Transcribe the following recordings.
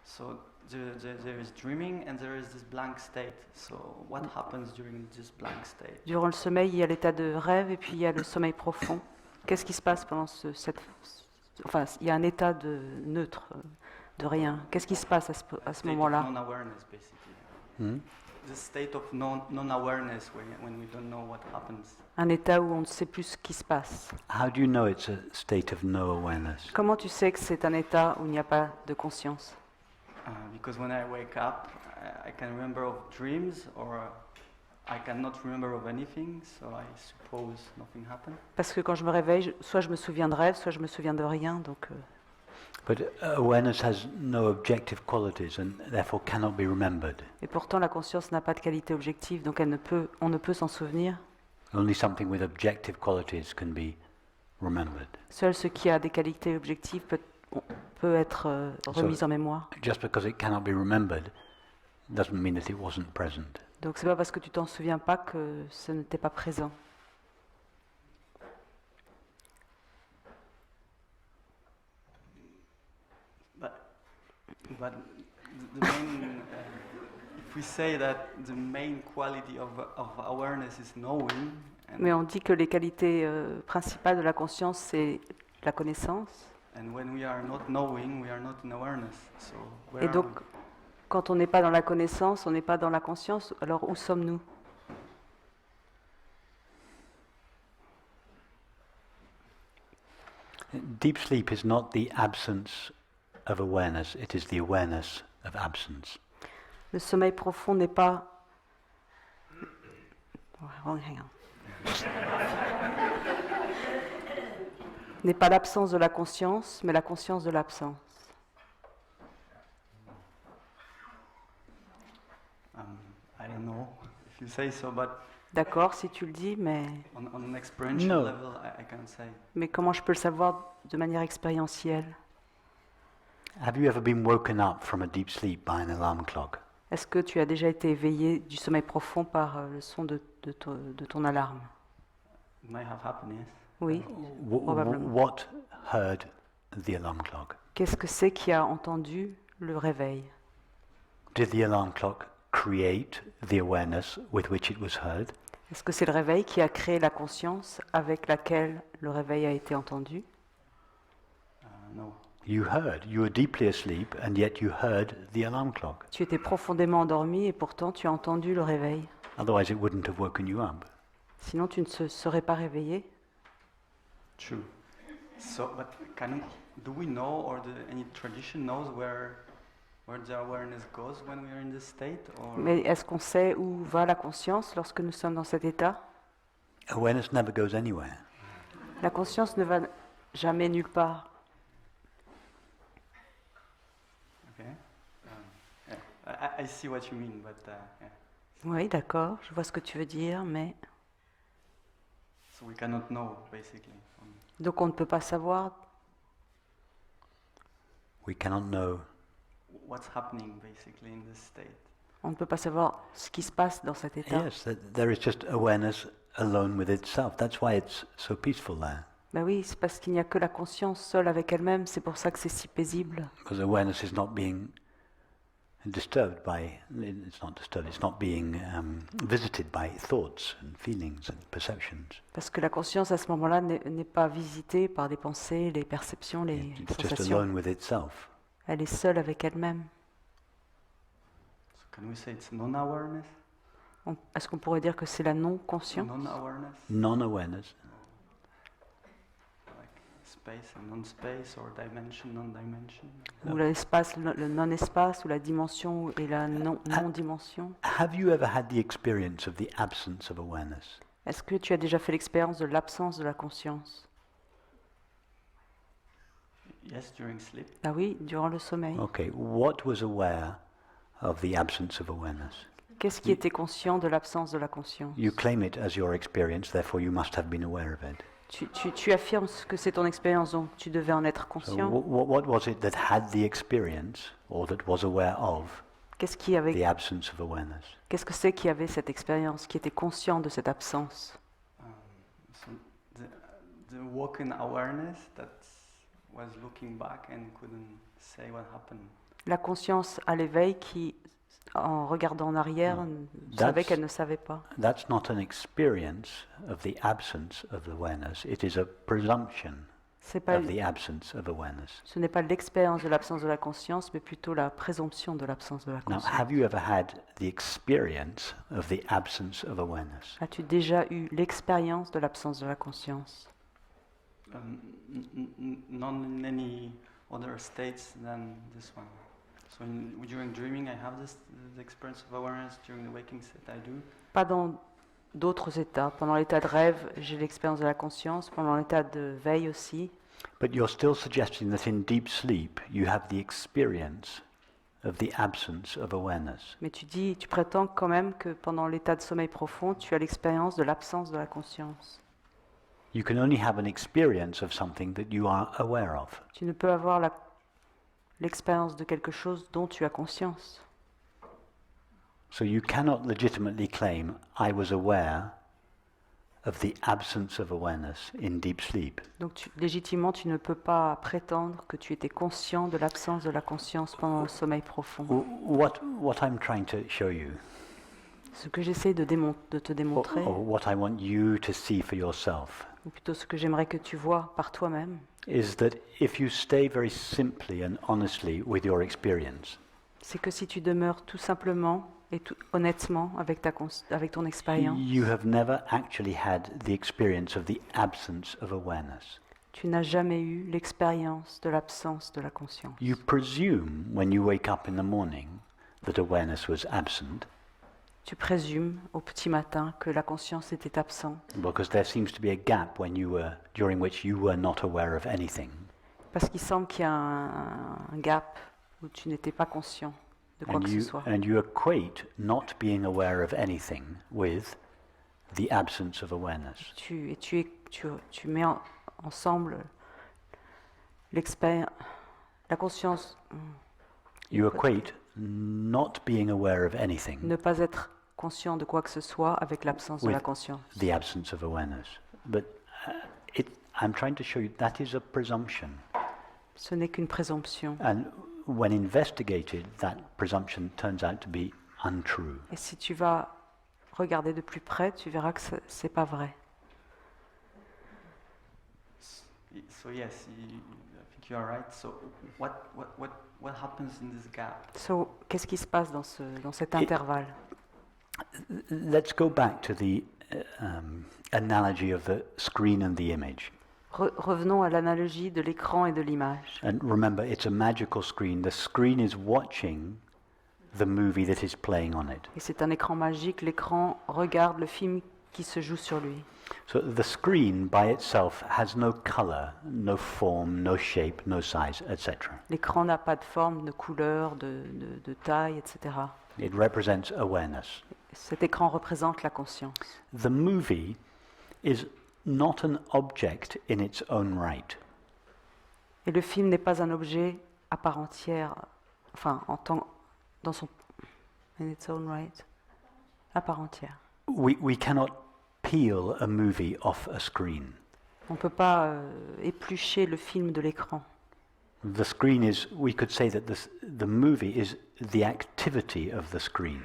So there is dreaming and there is this blank state. So what happens during this blank state? Durant le sommeil, il y a l'état de rêve et puis il y a le sommeil profond. Qu'est-ce qui se passe pendant enfin, il y a un état de neutre, de rien. Qu'est-ce qui se passe à ce moment-là? Non-awareness, basically. The state of non-awareness when we don't know what happens. Un état où on ne sait plus ce qui se passe. How do you know it's a state of no awareness? Comment tu sais que c'est un état où il n'y a pas de conscience? Because when I wake up, I can remember of dreams, or I cannot remember of anything, so I suppose nothing happened. Parce que quand je me réveille, soit je me souviens de rêve, soit je me souviens de rien. Donc, But awareness has no objective qualities and therefore cannot be remembered. et pourtant, la conscience n'a pas de qualité objective, donc on ne peut s'en souvenir. Only something with objective qualities can be remembered. Seul ce qui a des qualités objectives peut être remis en mémoire. Just because it cannot be remembered doesn't mean that it wasn't present. Donc c'est pas parce que tu t'en souviens pas que ce n'était pas présent. But the main, if we say that the main quality of awareness is knowing, Mais on dit que les qualités principales de la conscience, c'est la connaissance. and when we are not knowing, we are not in awareness. So where Et are donc, we? quand on n'est pas dans la connaissance, on n'est pas dans la conscience, alors où sommes-nous? Deep sleep is not the absence of awareness, it is the awareness of absence. Le sommeil profond n'est pas... n'est pas l'absence de la conscience, mais la conscience de l'absence. I don't know if you say so, but D'accord, si tu le dis, mais on an experiential No. level, I can't say. comment je peux le savoir de manière expérientielle? Have you ever been woken up from a deep sleep by an alarm clock? Est-ce que tu as déjà été éveillé du sommeil profond par le son de ton alarme? It might have happened, yes. Oui. Probablement. What heard the alarm clock? Qu'est-ce que c'est qui a entendu le réveil? Did the alarm clock create the awareness with which it was heard? Est-ce que c'est le réveil qui a créé la conscience avec laquelle le réveil a été entendu? No. You heard. You were deeply asleep and yet you heard the alarm clock. Tu étais profondément endormi et pourtant tu as entendu le réveil. Otherwise it wouldn't have woken you up. Sinon tu ne serais pas réveillé. True. So, but do we know, or any tradition knows where the awareness goes when we are in this state, or? Mais est-ce qu'on sait où va la conscience lorsque nous sommes dans cet état? Awareness never goes anywhere. La conscience ne va jamais nulle part. Okay. Yeah. I see what you mean, but yeah. Oui, d'accord, je vois ce que tu veux dire, mais... So we cannot know, basically. Donc on ne peut pas savoir We cannot know. What's happening, basically, in this state. On ne peut pas savoir ce qui se passe dans cet état. Yes, there is just awareness alone with itself. That's why it's so peaceful there. Ben oui, c'est parce qu'il n'y a que la conscience seule avec elle-même, c'est pour ça que c'est si paisible. Because awareness is not being disturbed by, it's not being visited by thoughts and feelings and perceptions. Parce que la conscience à ce moment-là n'est pas visitée par les pensées, les perceptions, les It's just sensations. alone with itself. Elle est seule avec elle-même. So can we say it's non-awareness? Est-ce qu'on pourrait dire que c'est la non-conscience? Non-awareness? Non-awareness. Like space and non-space, or dimension, non-dimension? Ou l'espace, le non-espace, ou la dimension et la non-dimension? Have you ever had the experience of the absence of awareness? Est-ce que tu as déjà fait l'expérience de l'absence de la conscience? Yes, during sleep. Ah oui, durant le sommeil. Okay, what was aware of the absence of awareness? Qu'est-ce qui était conscient de l'absence de la conscience? You claim it as your experience, therefore you must have been aware of it. Tu affirmes que c'est ton expérience, donc tu devais en être So conscient. what was it that had the experience, or that was aware of, Qu'est-ce qui avait, the absence of awareness? qu'est-ce que c'est qui avait cette expérience, qui était conscient de cette absence? So the woken awareness that was looking back and couldn't say what happened. La conscience à l'éveil qui, en regardant en arrière, savait That's- qu'elle ne savait pas. That's not an experience of the absence of awareness. It is a presumption C'est pas, of the absence of awareness. ce n'est pas l'expérience de l'absence de la conscience, mais plutôt la présomption de l'absence de la Now, conscience. have you ever had the experience of the absence of awareness? As-tu déjà eu l'expérience de l'absence de la conscience? Not in any other states than this one. So during dreaming, I have the experience of awareness. During the waking state, I do. Pas dans d'autres états. Pendant l'état de rêve, j'ai l'expérience de la conscience. Pendant l'état de veille aussi. But you're still suggesting that in deep sleep you have the experience of the absence of awareness. Mais tu prétends quand même que pendant l'état de sommeil profond, tu as l'expérience de l'absence de la conscience. You can only have an experience of something that you are aware of. Tu ne peux avoir l'expérience de quelque chose dont tu as conscience. So you cannot legitimately claim, I was aware of the absence of awareness in deep sleep. Donc légitimement, tu ne peux pas prétendre que tu étais conscient de l'absence de la conscience pendant le sommeil profond. What I'm trying to show you, Ce que j'essaie de te démontrer, or what I want you to see for yourself, ou plutôt ce que j'aimerais que tu vois par toi-même, is that if you stay very simply and honestly with your experience, c'est que si tu demeures tout simplement et tout honnêtement avec ton expérience, you have never actually had the experience of the absence of awareness. tu n'as jamais eu l'expérience de l'absence de la conscience. You presume when you wake up in the morning that awareness was absent Tu présumes au petit matin que la conscience était absente because there seems to be a gap during which you were not aware of anything. parce qu'il semble qu'il y a un gap où tu n'étais pas conscient de quoi que ce soit. And you equate not being aware of anything with the absence of awareness. Tu mets ensemble la conscience, You equate not being aware of anything, ne pas être conscient de quoi que ce soit avec l'absence de With la conscience. the absence of awareness. But I'm trying to show you that is a presumption. Ce n'est qu'une présomption. And when investigated, that presumption turns out to be untrue. Et si tu vas regarder de plus près, tu verras que c'est pas vrai. So yes, I think you are right. So what happens in this gap? So, qu'est-ce qui se passe dans cet intervalle? Let's go back to the analogy of the screen and the image. Revenons à l'analogie de l'écran et de l'image. And remember, it's a magical screen. The screen is watching the movie that is playing on it. Et c'est un écran magique, l'écran regarde le film qui se joue sur lui. So the screen by itself has no color, no form, no shape, no size, etc. L'écran n'a pas de forme, de couleur, de taille, etc. It represents awareness. Cet écran représente la conscience. The movie is not an object in its own right. Et le film n'est pas un objet à part entière, enfin, dans son in its own right, à part entière. We cannot peel a movie off a screen. On ne peut pas éplucher le film de l'écran. The screen is, we could say that the movie is the activity of the screen.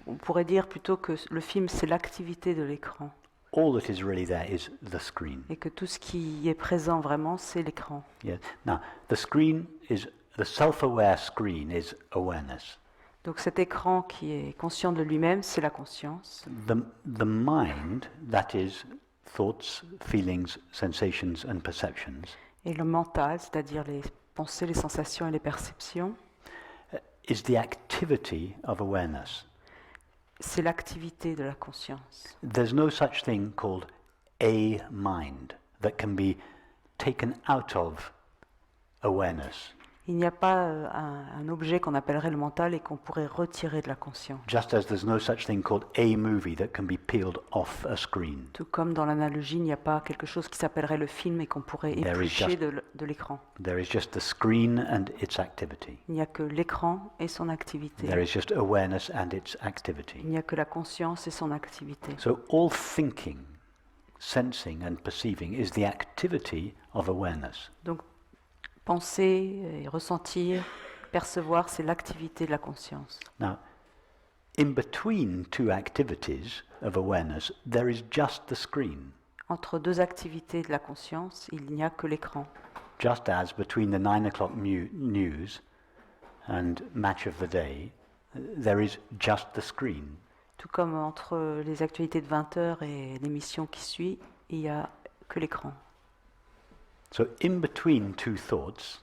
On pourrait dire plutôt que le film, c'est l'activité de l'écran. All that is really there is the screen. Et que tout ce qui est présent vraiment, c'est l'écran. Yeah. Now, the self-aware screen is awareness. Donc cet écran qui est conscient de lui-même, c'est la conscience. The mind, that is thoughts, feelings, sensations and perceptions, Et le mental, c'est-à-dire les pensées, les sensations et les perceptions, is the activity of awareness. c'est l'activité de la conscience. There's no such thing called a mind that can be taken out of awareness. Il n'y a pas un objet qu'on appellerait le mental et qu'on pourrait retirer de la conscience. Just as there's no such thing called a movie that can be peeled off a screen. Tout comme dans l'analogie, il n'y a pas quelque chose qui s'appellerait le film et qu'on pourrait There is éplucher just- de l'écran. There is just the screen and its activity. Il n'y a que l'écran et son activité. There is just awareness and its activity. Il n'y a que la conscience et son activité. So all thinking, sensing and perceiving is the activity of awareness. Donc, penser, et ressentir, Percevoir, c'est l'activité de la conscience. Now, in between two activities of awareness, there is just the screen. Entre deux activités de la conscience, il n'y a que l'écran. Just as between the 9 o'clock news and match of the day, there is just the screen. Tout comme entre les actualités de 20 heures et l'émission qui suit, il n'y a que l'écran. So in between two thoughts,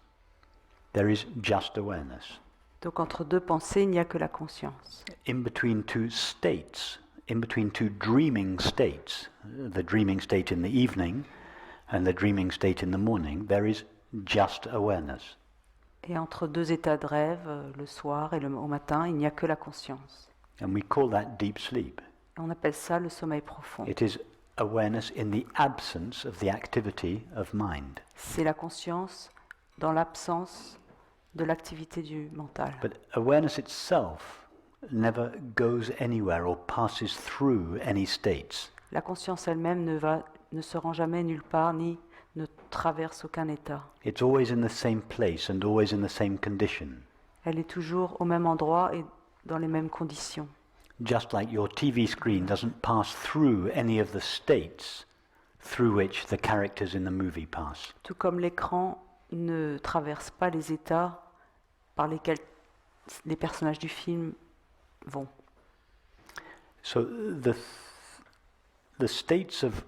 there is just awareness. Donc entre deux pensées, il n'y a que la conscience. In between two states, in between two dreaming states, the dreaming state in the evening and the dreaming state in the morning, there is just awareness. Et entre deux états de rêve, le soir et au matin, il n'y a que la conscience. And we call that deep sleep. On appelle ça le sommeil profond. It is awareness in the absence of the activity of mind. C'est la conscience dans l'absence de l'activité du mental. But awareness itself never goes anywhere or passes through any states. La conscience elle-même ne se rend jamais nulle part ni ne traverse aucun état. It's always in the same place and always in the same condition. Elle est toujours au même endroit et dans les mêmes conditions. Just like your TV screen doesn't pass through any of the states through which the characters in the movie pass. Tout comme l'écran ne traverse pas les états par lesquels les personnages du film vont. So the states of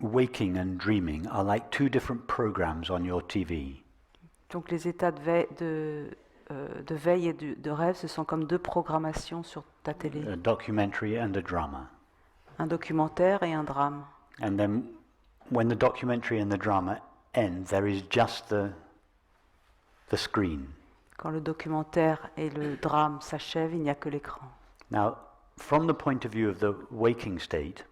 waking and dreaming are like two different programs on your TV. Donc les états de veille et de rêve, ce sont comme deux programmations sur ta télé. A documentary and a drama. Un documentaire et un drame. And then when the documentary and the drama end, there is just the screen. Quand le documentaire et le drame s'achèvent, il n'y a que l'écran. Now, from the point of view of the waking state,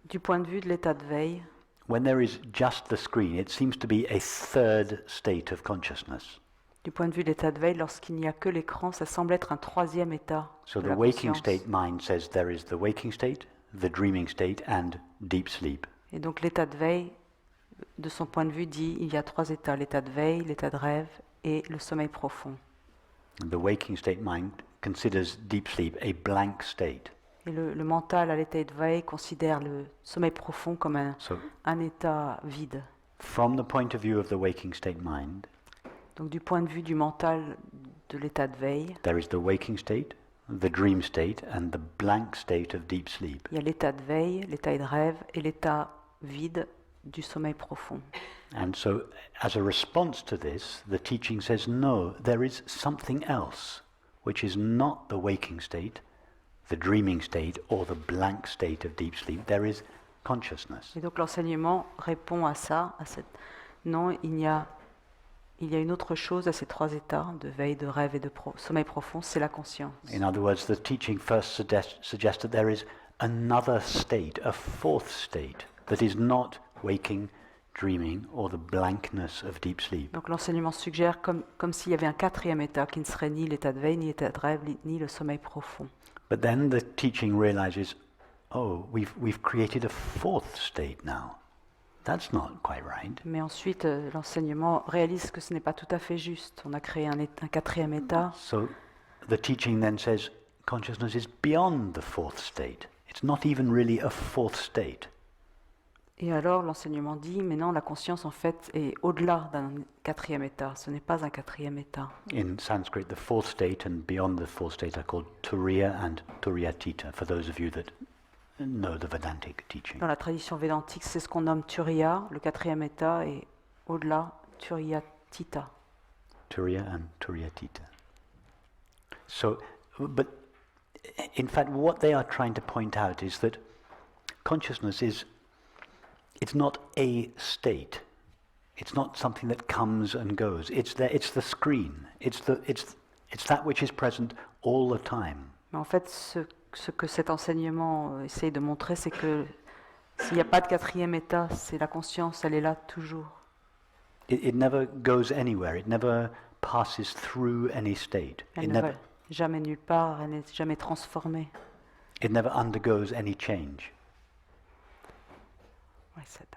Du point de vue de l'état de veille, when there is just the screen, it seems to be a third state of consciousness. du point de vue de l'état de veille, lorsqu'il n'y a que l'écran, ça semble être un troisième état So de the la waking conscience. state mind says there is the waking state, the dreaming state, and deep sleep. Et donc l'état de veille, de son point de vue, dit il y a trois états, l'état de veille, l'état de rêve et le sommeil profond. The waking state mind considers deep sleep a blank state. Et le mental à l'état de veille considère le sommeil profond comme So un état vide. from the point of view of the waking state mind, Donc du point de vue du mental de l'état de veille, there is the waking state, the dream state, and the blank state of deep sleep. il y a l'état de veille, l'état de rêve et l'état vide du sommeil profond. And so, as a response to this, the teaching says, no, there is something else, which is not the waking state, the dreaming state, or the blank state of deep sleep. There is consciousness. Et donc l'enseignement répond à ça, non, il y a une autre chose à ces trois états, de veille, de rêve et de sommeil profond, c'est la conscience. In other words, the teaching first suggests that there is another state, a fourth state, that is not waking, dreaming, or the blankness of deep sleep. Donc l'enseignement suggère comme s'il y avait un quatrième état qui ne serait ni l'état de veille, ni l'état de rêve, ni le sommeil profond. But then the teaching realizes, oh, we've created a fourth state now. That's not quite right. Mais ensuite, l'enseignement réalise que ce n'est pas tout à fait juste. On a créé un quatrième état. So the teaching then says consciousness is beyond the fourth state. It's not even really a fourth state. Et alors l'enseignement dit, mais non, la conscience en fait est au-delà d'un quatrième état. Ce n'est pas un quatrième état. In Sanskrit, the fourth state and beyond the fourth state are called Turiya and Turiyatita, for those of you that know the Vedantic teaching. Dans la tradition védantique, c'est ce qu'on nomme Turiya, le quatrième état, et au-delà, Turiyatita. Turiya and Turiyatita. So, but in fact, what they are trying to point out is that consciousness is, it's not a state. It's not something that comes and goes. It's there. It's the screen. It's that which is present all the time. Mais en fait, ce que cet enseignement essaye de montrer, c'est que s'il n'y a pas de quatrième état, c'est la conscience, elle est là toujours. It never goes anywhere. It never passes through any state. Elle It ne never, va jamais nulle part, elle n'est jamais transformée. it never undergoes any change. Ouais, c'est